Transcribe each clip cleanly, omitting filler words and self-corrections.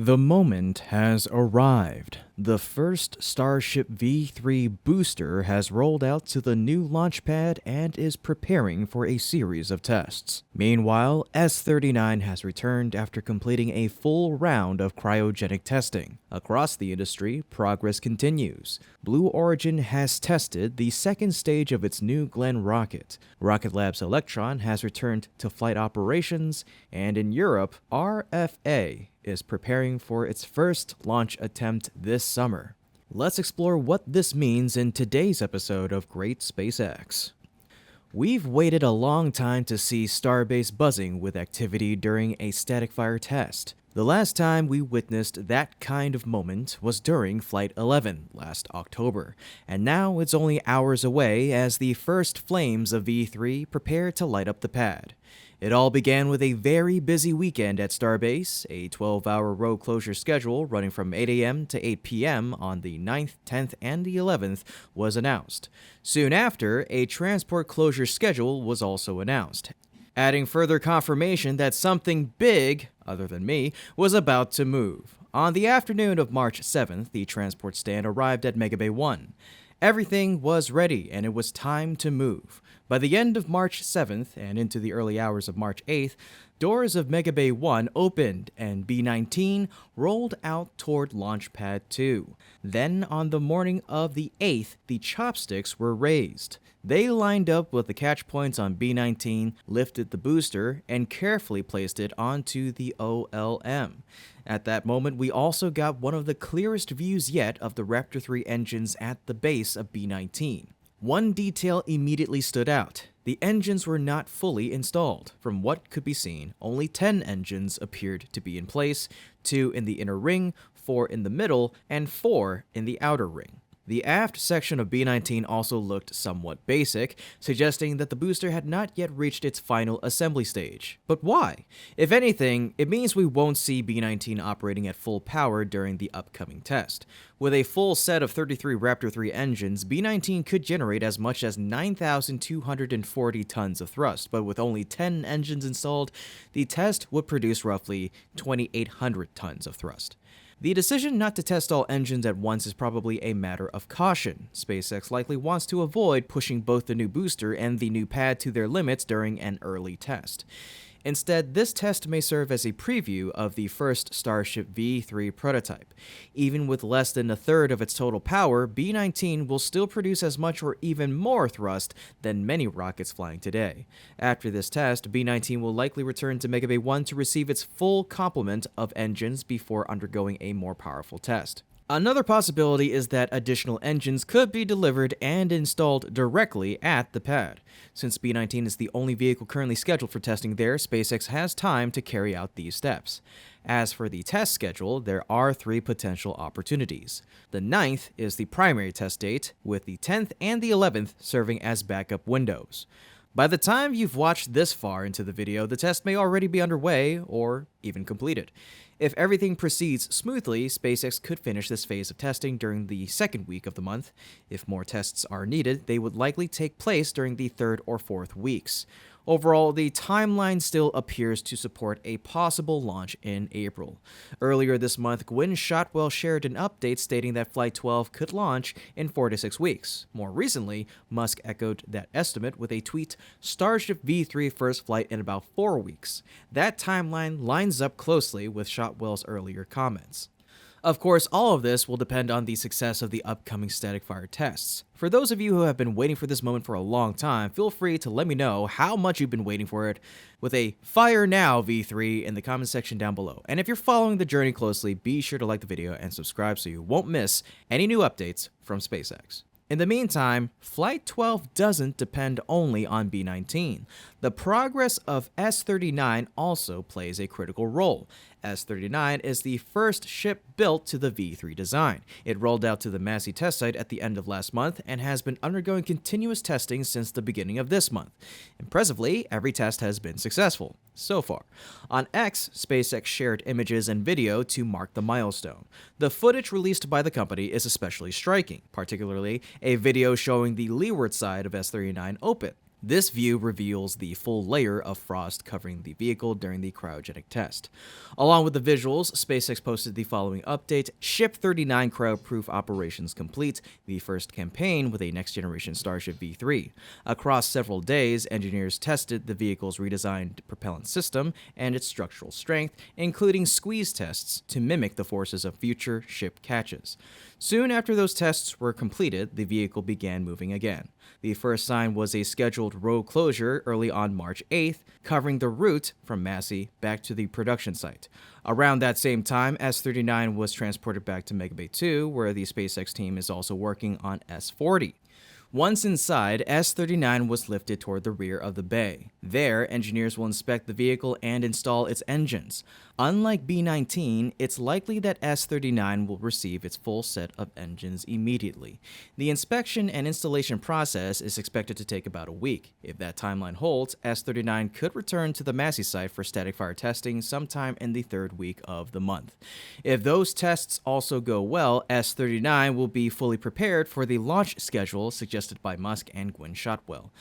The moment has arrived. The first Starship V3 booster has rolled out to the new launch pad and is preparing for a series of tests. Meanwhile, S39 has returned after completing a full round of cryogenic testing. Across the industry, progress continues. Blue Origin has tested the second stage of its New Glenn rocket. Rocket Lab's Electron has returned to flight operations, and in Europe, RFA is preparing for its first launch attempt this summer. Let's explore what this means in today's episode of Great SpaceX. We've waited a long time to see Starbase buzzing with activity during a static fire test. The last time we witnessed that kind of moment was during Flight 11 last October, and now it's only hours away as the first flames of V3 prepare to light up the pad. It all began with a very busy weekend at Starbase. A 12-hour row closure schedule running from 8 a.m. to 8 p.m. on the 9th, 10th, and the 11th was announced. Soon after, a transport closure schedule was also announced, adding further confirmation that something big, other than me, was about to move. On the afternoon of March 7th, the transport stand arrived at Mega Bay 1. Everything was ready, and it was time to move. By the end of March 7th and into the early hours of March 8th, doors of Mega Bay 1 opened and B19 rolled out toward Launch Pad 2. Then, on the morning of the 8th, the Chopsticks were raised. They lined up with the catch points on B19, lifted the booster, and carefully placed it onto the OLM. At that moment, we also got one of the clearest views yet of the Raptor 3 engines at the base of B19. One detail immediately stood out. The engines were not fully installed. From what could be seen, only 10 engines appeared to be in place, 2 in the inner ring, 4 in the middle, and 4 in the outer ring. The aft section of B19 also looked somewhat basic, suggesting that the booster had not yet reached its final assembly stage. But why? If anything, it means we won't see B19 operating at full power during the upcoming test. With a full set of 33 Raptor 3 engines, B19 could generate as much as 9,240 tons of thrust, but with only 10 engines installed, the test would produce roughly 2,800 tons of thrust. The decision not to test all engines at once is probably a matter of caution. SpaceX likely wants to avoid pushing both the new booster and the new pad to their limits during an early test. Instead, this test may serve as a preview of the first Starship V3 prototype. Even with less than a third of its total power, B19 will still produce as much or even more thrust than many rockets flying today. After this test, B19 will likely return to Mega Bay 1 to receive its full complement of engines before undergoing a more powerful test. Another possibility is that additional engines could be delivered and installed directly at the pad. Since B19 is the only vehicle currently scheduled for testing there, SpaceX has time to carry out these steps. As for the test schedule, there are 3 potential opportunities. The 9th is the primary test date, with the 10th and the 11th serving as backup windows. By the time you've watched this far into the video, the test may already be underway or even completed. If everything proceeds smoothly, SpaceX could finish this phase of testing during the second week of the month. If more tests are needed, they would likely take place during the 3rd or 4th weeks. Overall, the timeline still appears to support a possible launch in April. Earlier this month, Gwynne Shotwell shared an update stating that Flight 12 could launch in 4 to 6 weeks. More recently, Musk echoed that estimate with a tweet, "Starship V3 first flight in about 4 weeks." That timeline lines up closely with Shotwell's earlier comments. Of course, all of this will depend on the success of the upcoming static fire tests. For those of you who have been waiting for this moment for a long time, feel free to let me know how much you've been waiting for it with a "Fire Now V3" in the comment section down below. And if you're following the journey closely, be sure to like the video and subscribe so you won't miss any new updates from SpaceX. In the meantime, Flight 12 doesn't depend only on B19. The progress of S39 also plays a critical role. S39 is the first ship built to the V3 design. It rolled out to the Massey test site at the end of last month and has been undergoing continuous testing since the beginning of this month. Impressively, every test has been successful so far. On X, SpaceX shared images and video to mark the milestone. The footage released by the company is especially striking, particularly a video showing the leeward side of S39 open. This view reveals the full layer of frost covering the vehicle during the cryogenic test. Along with the visuals, SpaceX posted the following update: Ship 39 cryo-proof operations complete, the first campaign with a next-generation Starship V3. Across several days, engineers tested the vehicle's redesigned propellant system and its structural strength, including squeeze tests to mimic the forces of future ship catches. Soon after those tests were completed, the vehicle began moving again. The first sign was a scheduled road closure early on March 8th, covering the route from Massey back to the production site. Around that same time, S39 was transported back to Megabay 2, where the SpaceX team is also working on S40. Once inside, S39 was lifted toward the rear of the bay. There, engineers will inspect the vehicle and install its engines. Unlike B19, it's likely that S39 will receive its full set of engines immediately. The inspection and installation process is expected to take about a week. If that timeline holds, S39 could return to the Massey site for static fire testing sometime in the third week of the month. If those tests also go well, S39 will be fully prepared for the launch schedule suggested by Musk and Gwynne Shotwell.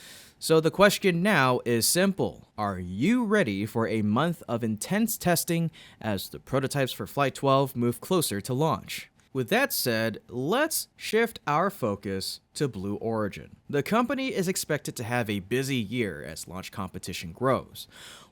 So the question now is simple. Are you ready for a month of intense testing as the prototypes for Flight 12 move closer to launch? With that said, let's shift our focus to Blue Origin. The company is expected to have a busy year as launch competition grows.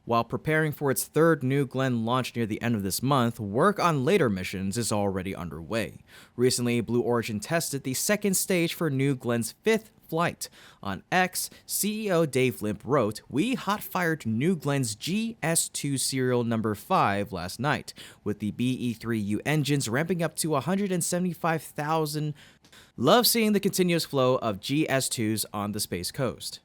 While preparing for its third New Glenn launch near the end of this month, work on later missions is already underway. Recently, Blue Origin tested the second stage for New Glenn's fifth flight. On X, CEO Dave Limp wrote, "We hot-fired New Glenn's GS2 serial number 5 last night, with the BE3U engines ramping up to 175,000. Love seeing the continuous flow of GS2s on the Space Coast."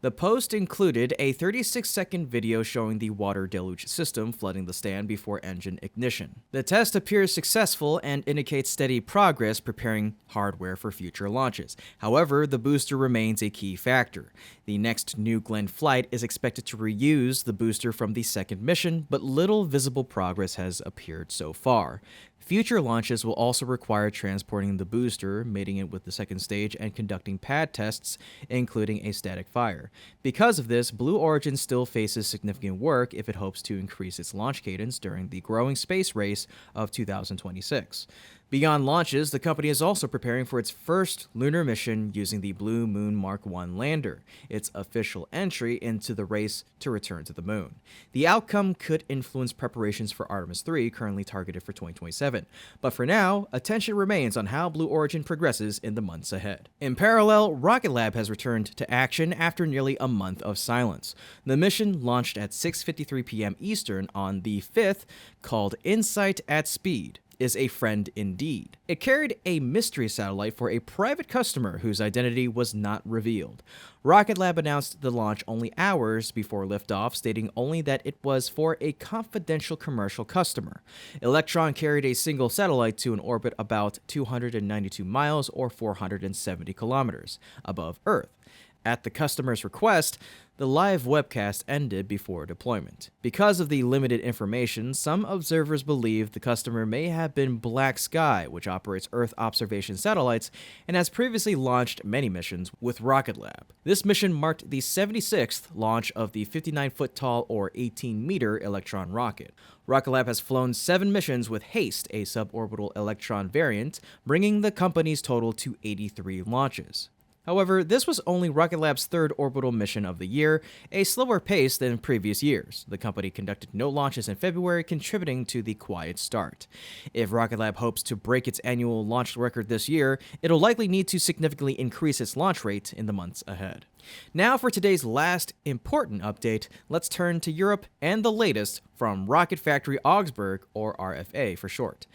The post included a 36-second video showing the water deluge system flooding the stand before engine ignition. The test appears successful and indicates steady progress preparing hardware for future launches. However, the booster remains a key factor. The next New Glenn flight is expected to reuse the booster from the second mission, but little visible progress has appeared so far. Future launches will also require transporting the booster, mating it with the second stage, and conducting pad tests, including a static fire. Because of this, Blue Origin still faces significant work if it hopes to increase its launch cadence during the growing space race of 2026. Beyond launches, the company is also preparing for its first lunar mission using the Blue Moon Mark I lander, its official entry into the race to return to the moon. The outcome could influence preparations for Artemis III, currently targeted for 2027. But for now, attention remains on how Blue Origin progresses in the months ahead. In parallel, Rocket Lab has returned to action after nearly a month of silence. The mission launched at 6:53 p.m. Eastern on the 5th, called Insight at Speed, is a friend indeed. It carried a mystery satellite for a private customer whose identity was not revealed. Rocket Lab announced the launch only hours before liftoff, stating only that it was for a confidential commercial customer. Electron carried a single satellite to an orbit about 292 miles or 470 kilometers above Earth. At the customer's request, the live webcast ended before deployment. Because of the limited information, some observers believe the customer may have been Black Sky, which operates Earth observation satellites and has previously launched many missions with Rocket Lab. This mission marked the 76th launch of the 59-foot-tall or 18-meter Electron rocket. Rocket Lab has flown 7 missions with HASTE, a suborbital Electron variant, bringing the company's total to 83 launches. However, this was only Rocket Lab's third orbital mission of the year, a slower pace than previous years. The company conducted no launches in February, contributing to the quiet start. If Rocket Lab hopes to break its annual launch record this year, it'll likely need to significantly increase its launch rate in the months ahead. Now for today's last important update, let's turn to Europe and the latest from Rocket Factory Augsburg, or RFA for short.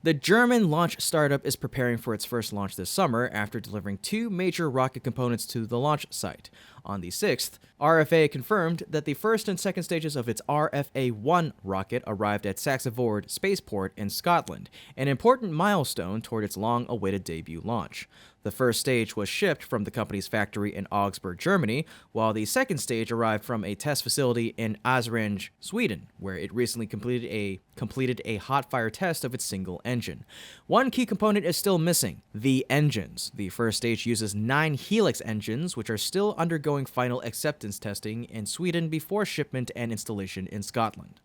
The German launch startup is preparing for its first launch this summer after delivering 2 major rocket components to the launch site. On the 6th, RFA confirmed that the first and second stages of its RFA-1 rocket arrived at Saxavord Spaceport in Scotland, an important milestone toward its long-awaited debut launch. The first stage was shipped from the company's factory in Augsburg, Germany, while the second stage arrived from a test facility in Esrange, Sweden, where it recently completed a hot fire test of its single engine. One key component is still missing: the engines. The first stage uses 9 Helix engines, which are still undergoing undergoing final acceptance testing in Sweden before shipment and installation in Scotland.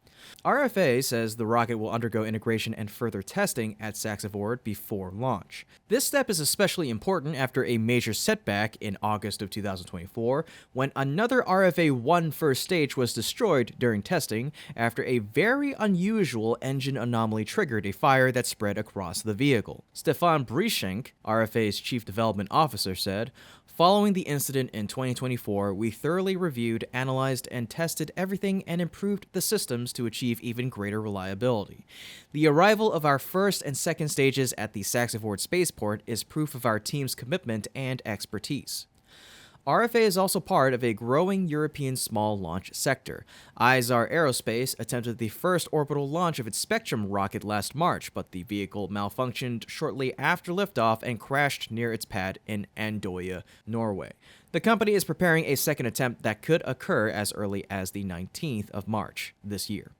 RFA says the rocket will undergo integration and further testing at Saxavord before launch. This step is especially important after a major setback in August of 2024, when another RFA-1 first stage was destroyed during testing after a very unusual engine anomaly triggered a fire that spread across the vehicle. Stefan Brieschenk, RFA's chief development officer, said, "Following the incident in 2024, we thoroughly reviewed, analyzed, and tested everything and improved the systems to achieve even greater reliability. The arrival of our first and second stages at the Saxavord spaceport is proof of our team's commitment and expertise." RFA is also part of a growing European small launch sector. Izar Aerospace attempted the first orbital launch of its Spectrum rocket last March, but the vehicle malfunctioned shortly after liftoff and crashed near its pad in Andøya, Norway. The company is preparing a second attempt that could occur as early as the 19th of March this year.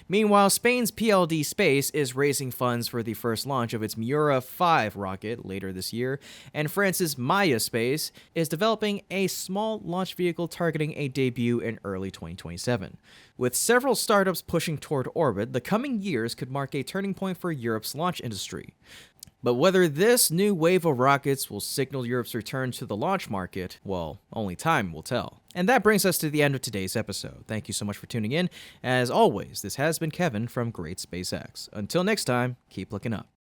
Meanwhile, Spain's PLD Space is raising funds for the first launch of its Miura 5 rocket later this year, and France's Maya Space is developing a small launch vehicle targeting a debut in early 2027. With several startups pushing toward orbit, the coming years could mark a turning point for Europe's launch industry. But whether this new wave of rockets will signal Europe's return to the launch market, well, only time will tell. And that brings us to the end of today's episode. Thank you so much for tuning in. As always, this has been Kevin from Great SpaceX. Until next time, keep looking up.